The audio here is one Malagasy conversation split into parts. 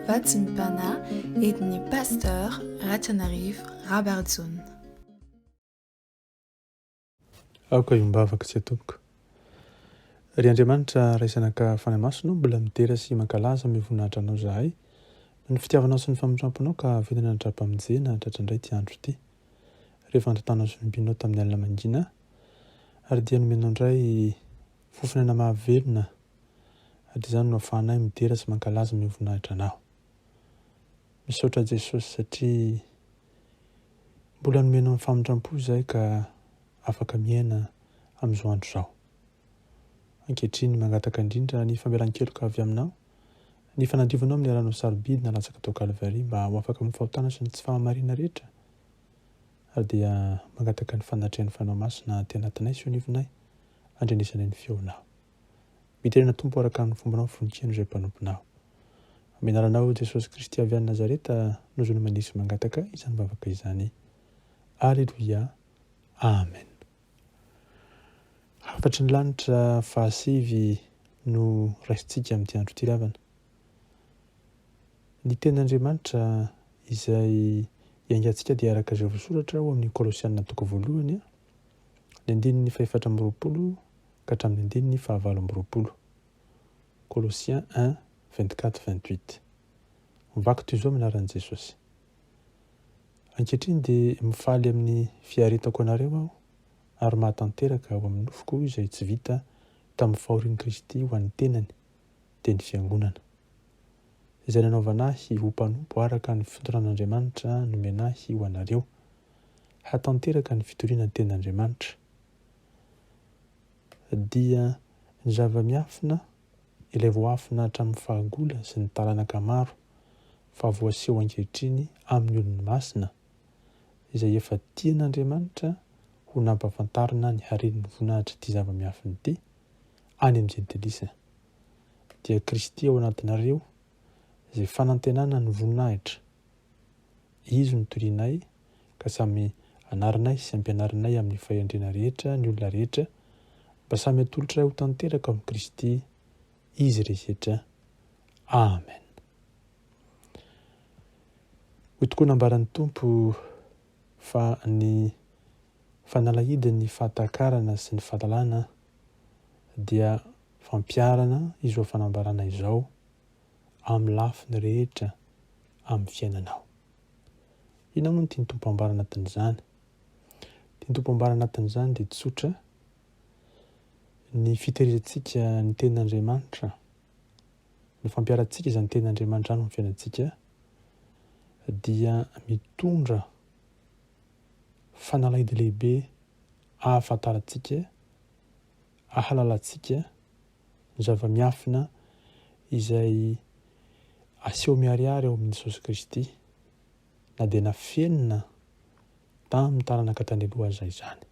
Vatsim-pana entin'i Pasteur RATIANARIVO Rabarijaona. Aoka iombavaka tsy atompoko. Ry Andriamanitra raisanaka fanamasonao mbola midera sy mankalaza mivonahitra anao zahay no ny fitiavanao sy ny famindramponao ka vidina FPMM-Ziona tratran'indray ty andro ty. Rehefa andratanao sy nobinao tamin'ny alina mangina ary dia nomenao indray fofonana mahavelona ary izany no ahafahanay midera sy mankalaza mivonahitra anao. Misaotra Jesosy satria mbola nomenao ny famindrampo izay ka afaka miaina amin'izao andro izao. Ankehitriny mangataka indrindra ny famelaran-keloka avy aminao, ny fanadiovanao amin'ny aranao sarobidy na latsaka tao Kalvaria mba ho afaka amin'ny fahotana sy ny tsy fahamarina rehetra. Ary dia mangataka ny fanatrehan'ny fanao masina ty anatinay sy onivinay, andrenesanay ny feonao. Miterana tompo araka ny fombanao voninkiano izay mpanomponao. Amin'ny anaranao Jesosy Kristy avy any Nazareta no zo no manisy mangataka izany bavaka izany. Alleluia. Amen. Hafatry ny lanitra fahasivy no raisintsika amin'ity andro ty ravana. Ny ten'Andriamanitra izay iaingantsika dia araka izay voasoratra ao amin'ny Kolosianina toko voalohany, ny andininy 4:20 ka hatramin'ny andininy 5:20. Colossiens 1:24-28. Mivaky toy izao minaran'i Jesosy. Ankehitriny dia mifaly amin'ny fiaretako anareo aho ary mahatanteraka ao amin'ny nofoko izay tsy vita tamin'ny fahorian'i Kristy ho an'ny tenany dia ny fiangonana. Izay nanaovanahy ho mpanompo araka ny fitoran'Andriamanitra nomenahy ho anareo, hatanteraka ny fitoriana ny ten'Andriamanitra. Dia ny zava-miafina ilay voafina hatramin'ny fahagola sy ny taranaka maro fa voaseho ankehitriny amin'ny olony masina izay efa tian'Andriamanitra ho nampahafantarina ny haren'ny voninahitra ity zava-miafina ity any amin'ny jentilisa. Dia Kristy ao anatinareo izay fanantenana ny voninahitra. Izy no torianay ka samy anarinay sy ampianarinay amin'ny fahendrena rehetra ny olona rehetra mba samy atolotra ho tanteraka amin'ny Kristy izy rehetra. Amen. Ho tokoa nambaran'ny tompo fa ny fanalahidin'ny fahatakarana sy ny fahalalana dia fampiarana izo fanambarana izao amin'ny lafiny rehetra amin'ny fiainanao. Inona moa no tiany tompo ambara anatin'izany? Tiany tompo ambara anatin'izany dia tsotra ny fitehirizantsika ny ten'Andriamanitra, ny fampiarantsika izany ten'Andriamanitra any amin'ny fiainantsika dia mitondra fanalahidy lehibe ahafantarantsika, ahalalantsika ny zava-miafina izay aseho miharihary ao amin'i Jesosy Kristy na dia nafenina tamin'ny taranaka tany aloha aza izany.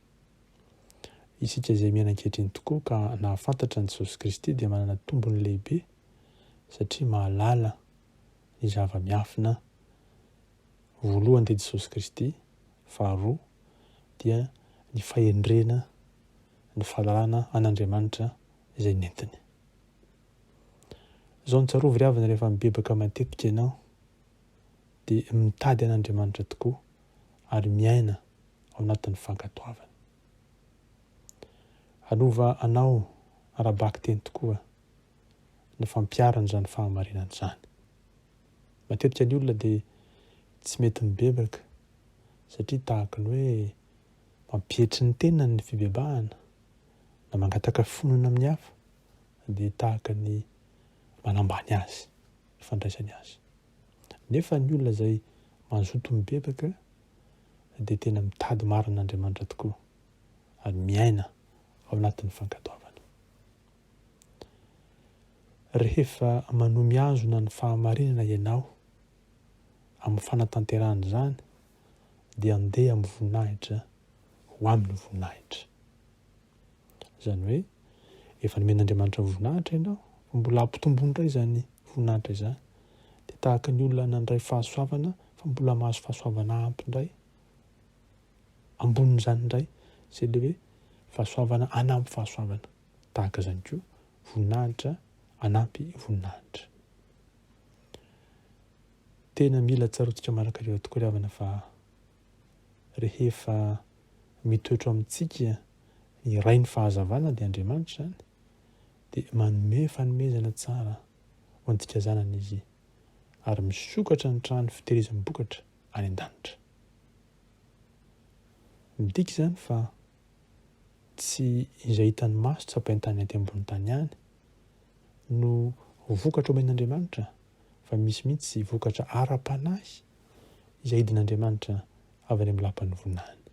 Isika izay miaina ankehitriny tokoa ka nahafantatra ny Jesosy Kristy dia manana tombony lehibe satria mahalala ny zava-miafina. Voalohany dia Jesosy Kristy, faharoa dia ny fahendrena, ny fahalalana an'Andriamanitra izay nentiny. Izao ny tsarovy ry havana rehefa mibebaka matetika ianao dia mitady an'Andriamanitra tokoa ary miaina ao anatin'ny fankatoavana. Hanova anao arabaky teny tokoa ny fampiarana izany fahamarinana izany. Matetika ny olona dia tsy mety mibebaka satria tahaka ny hoe mampihetry ny tenany ny fibebahana na mangataka fonona amin'ny hafa dia tahaka ny manambany azy, fandraisany azy. Nefa ny olona izay mazoto mibebaka dia tena mitady marina Andriamanitra tokoa ary miaina ao anatin'ny fankatoavana. Rehefa manomy azona ny fahamarinana ianao amin'ny fanatanterahana izany dia andeha amin'ny voninahitra ho amin'ny voninahitra. Izany hoe efa nomen'Andriamanitra voninahitra ianao fa mbola ampitombony indray izany voninahitra izany dia tahaka ny olona nandray fahasoavana fa mbola mahazo fahasoavana ampy indray ambonin'izany indray izay ilay hoe fahasoavana anampy fahasoavana. Tahaka izany koa voninahitra anampy voninahitra. tena mila tsarotsika maraka ireo tokoa ry havana fa rehefa mitoetra amintsika ny ray ny fahazavana dia Andriamanitra zany dia manome fanomezana tsara ho antsika zanany izy ary misokatra ny trano fitehirizan'ny bokatra any an-danitra. Midika zany fa tsy izay hitan'ny maso tsapain-tany aty ambony tany ihany no vokatra omen'Andriamanitra fa misy mihitsy vokatra ara-panahy izay idin'Andriamanitra avy any amin'ny lapan'ny vonany.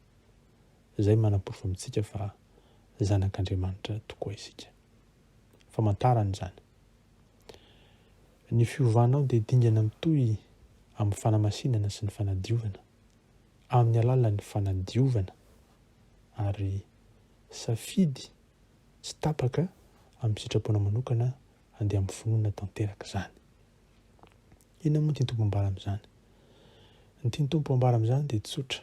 Izay manam-porofo amintsika fa zanak'Andriamanitra tokoa isika. Famantarana izany. Ny fiovanao dia dingana mitohy amin'ny fanamasinana sy ny fanadiovana, amin'ny alalan'ny fanadiovana ary safidy tsy tapaka amin'ny sitrapona manokana andeha amin'ny finoana tanteraka izany. Inona moa tiany tompo ambara amin'izany? Ny tiany tompo ambara amin'izany dia tsotra.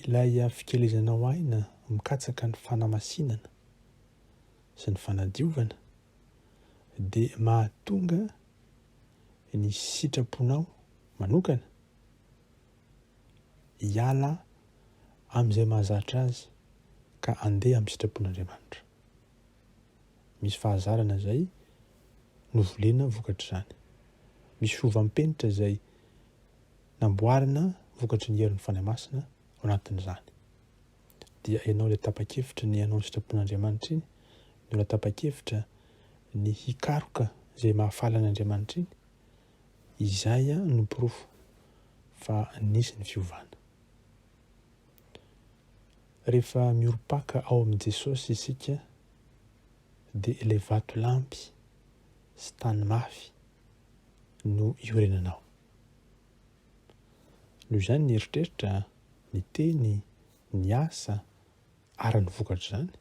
Ilay fikelezanao aina mikatsaka ny fanamasinana sy ny fanadiovana dia mahatonga ny sitraponao manokana hiala amin'izay mahazatra azy ka andeha amin'ny sitrapon'Andriamanitra. Misy fahazarana izay novolena vokatra izany. Misy fiovampenitra izay namboarina vokatry ny herin'ny fanahy masina ao anatin'izany. Dia ianao ilay tapa-kevitra ny ianao ny sitrapon'Andriamanitra iny, ny ilay tapa-kevitra ny hikaroka izay mahafaly an'Andriamanitra iny, izay no porofo fa nisy ny fiovana. Rehefa miorom-paka ao amin'i Jesosy isika dia ilay vato lampy sy tany mafy no iorenanao. Noho izany ny eritreritra, ny teny, ny asa ary ny vokatra izany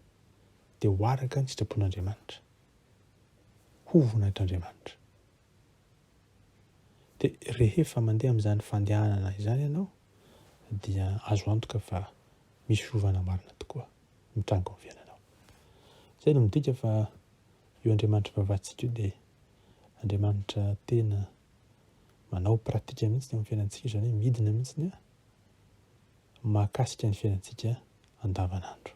dia ho araka ny sitrapon'Andriamanitra, ho voninahitran'Andriamanitra. Dia rehefa mandeha amin'izany fandehanana izany ianao dia azo antoka fa misy fiovana marina tokoa mitrango amin'ny fiainanao. Izay no midika fa io Andriamanitra vavatsika io dia Andriamanitra tena manao pratika mihitsy amin'ny fiainantsika, izany hoe midina mihitsy mahakasika ny fiainantsika andavanandro.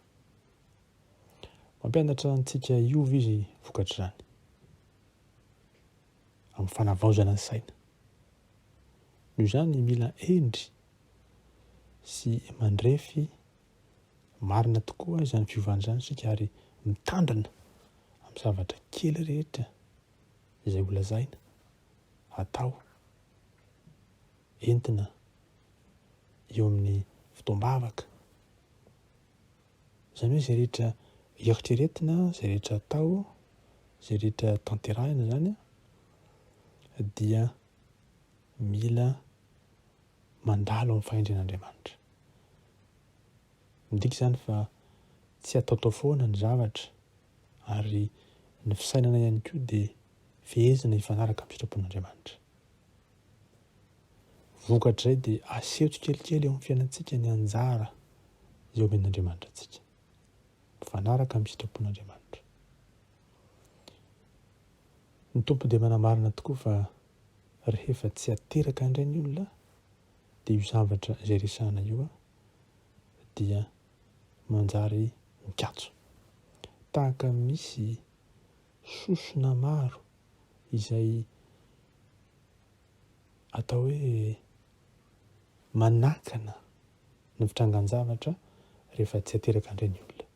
Mampianatra antsika hiova izy vokatra izany amin'ny fanavaozana ny saina. Noho izany mila endry sy mandrefy marina tokoa izany fiovana izany isika ary mitandrina amin'ny zavatra kely rehetra izay ho lazaina, atao, entina eo amin'ny fotoam-bavaka. Izany hoe izay rehetra eritreretina, izay rehetra atao, izay rehetra tanterahina izany dia mila mandalo amin'ny fahendren'Andriamanitra. Midika izany fa tsy ataotao foana ny zavatra ary ny fisainana ihany koa dia fehezina hifanaraka amin'ny sitrapon'Andriamanitra. Vokatra izay dia aseho tsikelikely eo amin'ny fiainantsika ny anjara izay omen'Andriamanitra antsika, mifanaraka amin'ny sitrapon'Andriamanitra. Ny tompo dia manamarina tokoa fa rehefa tsy ateraka indray ny olona dia io zavatra izay resahana io dia manjary mikatso. Tahaka misy sosona maro izay atao hoe manakana ny fitrangan-javatra rehefa tsy ateraka indray ny olona.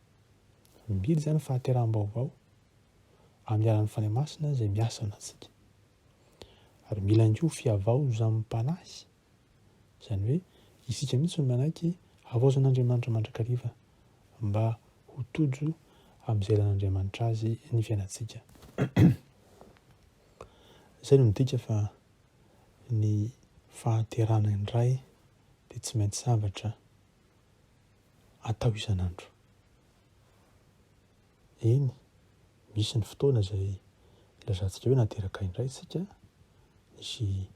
Mila izany fahateram-baovao amin'ny alalan'ny fanahy masina izay miasa amintsika. Ary mila ango fiavaoza amin'ny mpanahy, izany hoe isika mihitsy no manaiky havaozan'Andriamanitra mandrakariva mba ho tojo amin'izay ilan'Andriamanitra azy ny fiainantsika. Izay no midika fa ny fahaterana indray dia tsy maintsy zavatra atao isan'andro. Eny, misy ny fotoana izay ilazantsika hoe nateraka indray isika, misy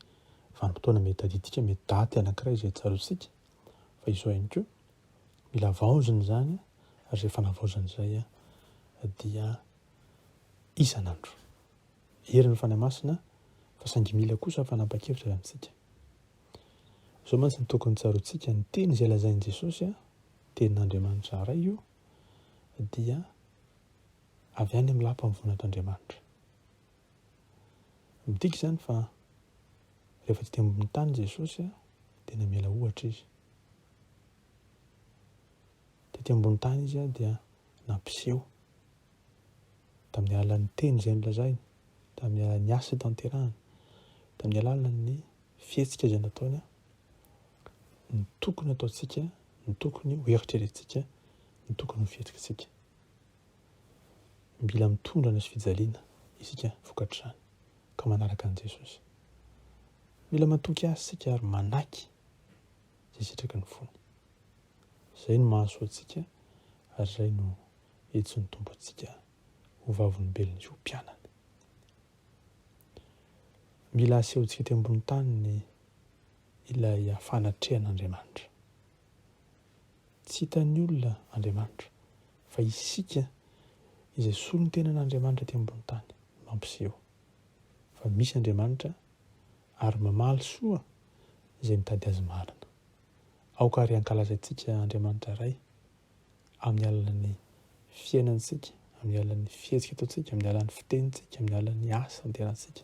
vanim-potoana mety adidika, mety daty anankiray izay tsarotsika, fa izao ihany koa mila vaozina izany ary izay fanavaozana izay dia isan'andro. Herin'ny fanahy masina fa saingy mila kosa fanapa-kevitra amintsika. Zao mantsy ny tokony tsaroantsika ny teny izay lazain'i Jesosy tenin'Andriamanitra iray io dia avy any amin'ny lampam-vonatr'Andriamanitra. Midika izany fa rehefa tety ambony tany Jesosy dia namela ohatra izy. Tety ambony tany izy dia nampiseho tamin'ny alalan'ny teny izay nolazainy, tamin'ny alalan'ny asa tanterahany, tamin'ny alalan'ny fihetsika izay nataony, ny tokony ataontsika, ny tokony ho eritreretintsika, ny tokony ho fihetsikintsika. Mila mitondrana sy fijaliana isika vokatr'izany ka manaraka an'i Jesosy. Mila matoky azy isika ary manaiky izay sitraky ny fony. Izay no mahasoa antsika ary izay no etsy ny tombo antsika ho vavolombelona sy ho mpianana. Mila asehontsika teo ambony tany ny ilay fanatrehan'Andriamanitra. Tsy hitan'ny olona Andriamanitra fa isika izay solon'ny tenan'Andriamanitra teo ambony tany mampiseho fa misy Andriamanitra ary mamaly soa izay mitady azy marina. Aoka ary ankalazaintsika Andriamanitra iray amin'ny alalan'ny fiainantsika, amin'ny alalan'ny fihetsika ataontsika, amin'ny alalan'ny fitenitsika, amin'ny alalan'ny asa tanterantsika.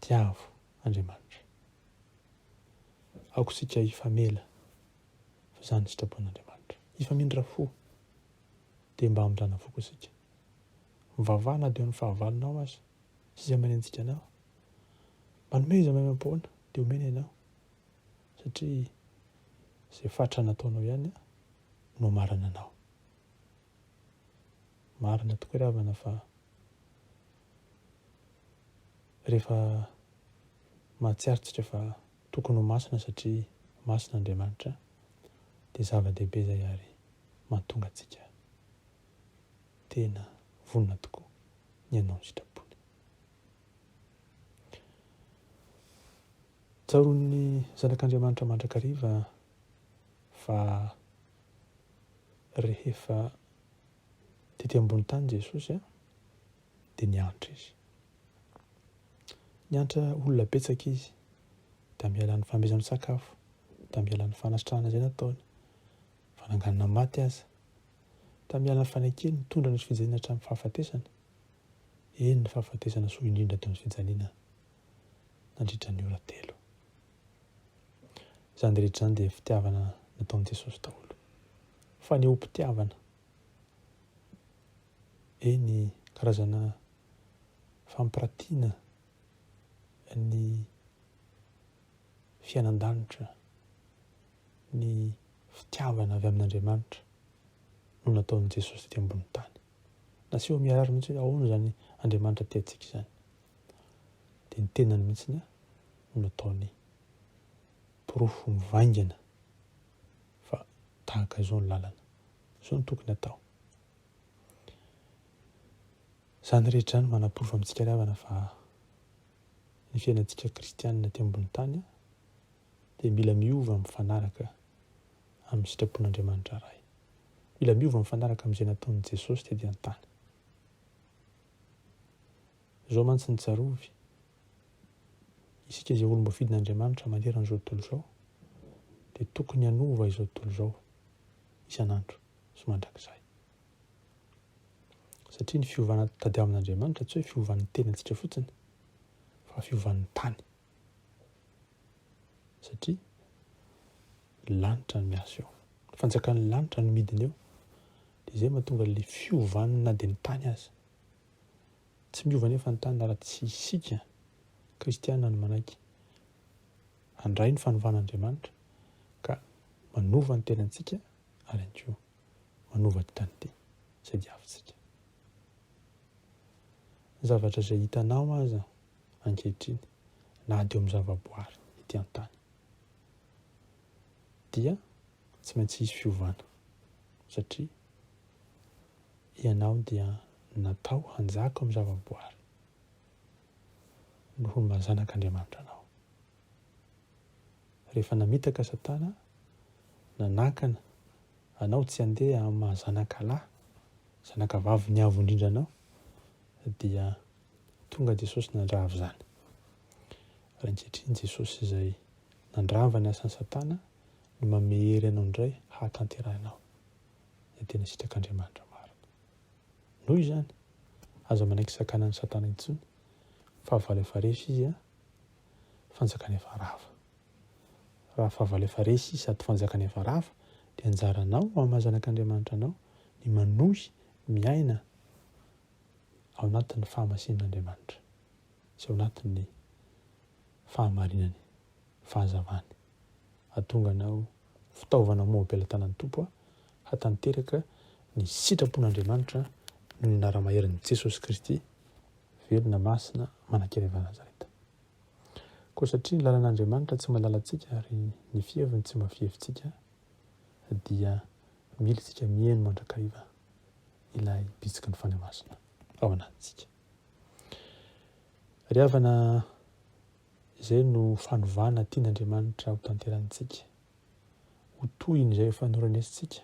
Tiavo Andriamanitra. Aoka isika hifamela fa izany ny sitrapon'Andriamanitra. Hifamindra fo dia mba hamindrana fo koa isika. Mivavahana dia amin'ny fahavalonao aza sy izay manenjika anao. Manome izy maimam-poana dia omena ianao satria izay fatra nataonao ihany no marina anao. Marina tokoa ry havana fa rehefa mahatsiaritsika fa tokony ho masina satria masina Andriamanitra dia zava-dehibe izay ary mahatonga antsika tena vonona tokoa ny hanao ny sitrapony. Tsaroan'ny zanak'Andriamanitra mandrakariva fa rehefa tety ambony tany Jesosy dia nianatra izy. Nianatra olona betsaka izy tamin'ny alalan'ny fanomezana sakafo, tamin'ny alalan'ny fanasitrahana izay nataony, fananganana maty aza, tamin'ny alalan'ny fanaikeny nitondrana sy fijaliana hatramin'ny fahafatesana. Eny ny fahafatesana soa indrindra teo amin'ny fijaliana nandritra ny ora 3. Izany rehetra izany dia fitiavana nataon'i Jesosy daholo. Fa ny ompitiavana, eny karazana fampiratiana ny fiainan-danitra, ny fitiavana avy amin'Andriamanitra no nataon'i Jesosy tety ambony tany. Naseho miarary mihitsy hoe ahoana izany Andriamanitra tiantsika izany. Dia ny tenany mihitsy no nataony porofo mivaingana fa tahaka izao ny lalana, izao ny tokony atao. Izany rehetra izany manaporofo amintsika ry havana fa ny fiainantsika kristianina teo ambony tany dia mila miova mifanaraka amin'ny sitrapon'Andriamanitra iray. Mila miova mifanaraka amin'izay nataon'i Jesosy tety an-tany. Izao mantsy ny tsarovy, isika izay olom-bafidin'Andriamanitra manerana izao tontolo izao dia tokony hanova izao tontolo izao isan'andro sy mandrakizay. Satria ny fiovana tadiavin'Andriamanitra tsy hoe fiovan'ny tenantsika fotsiny fa fiovan'ny tany. Satria lanitra no miasa eo. Ny fanjakan'ny lanitra no midina eo dia izay mahatonga ilay fiovanana na dia ny tany aza. Tsy miova nefa ny tany raha tsy isika kristianina no manaiky handray ny fanovan'Andriamanitra ka manova ny tenantsika ary ihany koa manova ty tany ity izay diavintsika. Ny zavatra izay hitanao aza ankehitriny na dia amin'ny zavaboary ety an-tany dia tsy maintsy hisy fiovana satria ianao dia natao hanjaka amin'ny zavaboary noho ny mahazanak'Andriamanitra anao. Rehefa namitaka Satana, nanakana anao tsy handeha amin'ny mahazanak'alahy, zanakavavy ny avo indrindra anao, dia tonga Jesosy nandrava izany. raha ankehitriny Jesosy izay nandrava ny asan'ny Satana no mamehery anao indray hahatanterahanao ny tena sitrak'Andriamanitra marina. Noho izany aza manaiky sakana ny Satana intsony fahavalo efa resy izy fanjakana efa rava. Raha fahavalo efa resy izy sady fanjakana efa rava dia anjaranao amazanak'Andriamanitra anao ny manohy miaina ao anatin'ny fahamasinan'Andriamanitra sy ao anatin'ny fahamarinany, fahazavany. Ahatonga anao fitaovana moabelan-tanan'ny Tompo hatanteraka ny sitrapon'Andriamanitra no ny anara-maherin'i Jesosy Kristy velona masina manan-kerevana Nazareta. Koa satria ny lalàn'Andriamanitra tsy malalantsika ary ny fieviny tsy mafievitsika dia mila isika mihaino mandrakariva ilay bitsiky ny fanahy masina ao anatintsika. Ry havana, izay no fanovana tian'Andriamanitra ho tanterantsika. Ho tohiny izay efa noranesitsika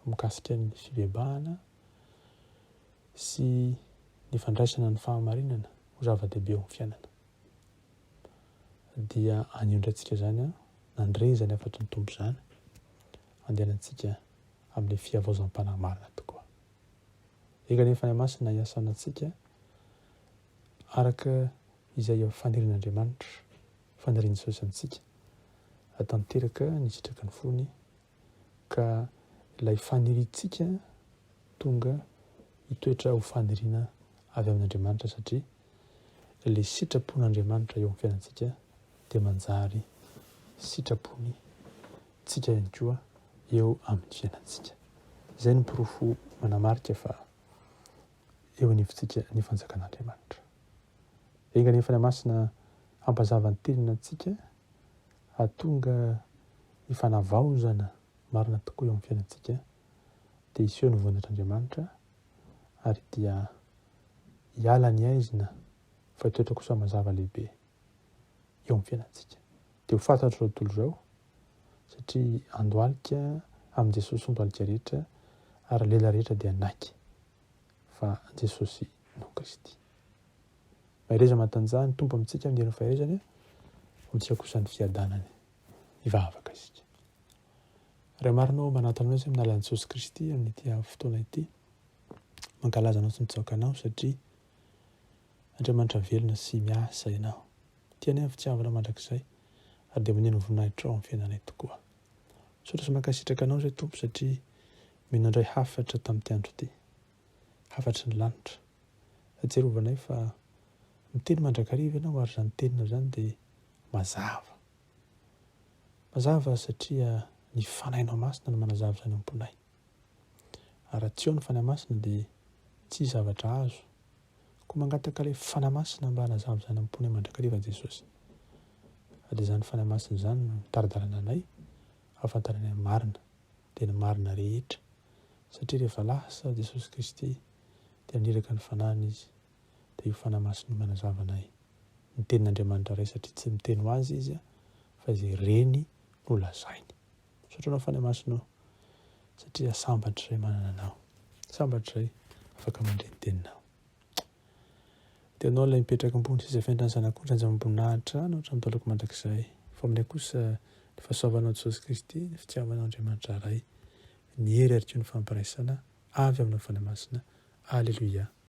mikasika ny fibebahana sy ny fandraisana ny fahamarinana ho zava-dehibe ao amin'ny fiainana. Dia anindrantsika izany nandrezany afatry ny Tompo izany andehanantsika amin'ilay fiavaozam-panahy marina tokoa. Eka nefa ny masina hiasanantsika araka izay fanirian'Andriamanitra, faniriany Jesosy amintsika hatanteraka ny sitraky ny fony ka ilay faniriantsika tonga hitoetra ho faniriana avy amin'Andriamanitra satria ilay sitrapon'Andriamanitra eo amin'ny fiainantsika dia manjary sitrapony tsika ihany koa eo amin'ny fiainantsika. Izay ny porofo manamarika fa eo anivontsika ny fanjakan'Andriamanitra. Enga nefa ny masina hampazava ny tenina antsika hahatonga ny fanavaozana marina tokoa eo amin'ny fiainantsika dia iseho ny voninahitran'Andriamanitra ary dia hiala ny aizina fa hitoetra kosa mazava lehibe eo amin'ny fiainantsika. Dia ho fantatro izao tontolo izao satria andohalika amin'i Jesosy ondohalika rehetra ary lela rehetra dia naiky fa Jesosy no Kristy. Mahereza matanjahany Tompo amintsika amin'ny herin'ny faherezany amintsika kosa ny fiadanany hivavaka isika. Raha marinao manatanao izay amin'ny alalan'i Jesosy Kristy amin'ity fotoana ity, mankalaza anao sy mitsaoka anao satria Andriamanitra velona sy miasa ianao. Tiany ny fitiavana mandrakizay ary dia maneno voninahitra ao amin'ny fiainanay tokoa. Misaotra sy mankasitraka anao izay Tompo satria minandray hafatra tamin'ity andro ity, hafatry ny lanitra. Ajerovanay fa miteny mandrakariva ianao ary izany tenina izany dia mazava. Mazava satria ny fanahinao masina no manazava izany amponay. Ary tsy eo ny fanahy masina dia tsy zavatra azo. Koa mangataka ilay fanahy masina mba hanazava izany amponay mandrakariva Jesosy. Ary izany fanahy masina izany no tara-dalàna anay ahafantarana ny marina dia ny marina rehetra. Satria rehefa lasa Jesosy Kristy dia aniraka ny fanahiny izy. Dia io fanahy masina no manazava anay ny tenin'Andriamanitra iray satria tsy miteny ho azy izy fa izay reny no lazainy. Misaotra anao fanahy masina satria sambatra izay manana anao, sambatra izay afaka mandre ny teninao. Dia anao ilay mipetraka ambony seza fiandrany zanak'ondry anjama-boninahitra anao hatramin'ny taolako mandrakizay. Fa aminay kosa ny fahasoavanao Jesosy Kristy, ny fitiavanao Andriamanitra iray, ny hery ary koa ny fampiraisana avy amin'ny fanahy masina. Alleluia.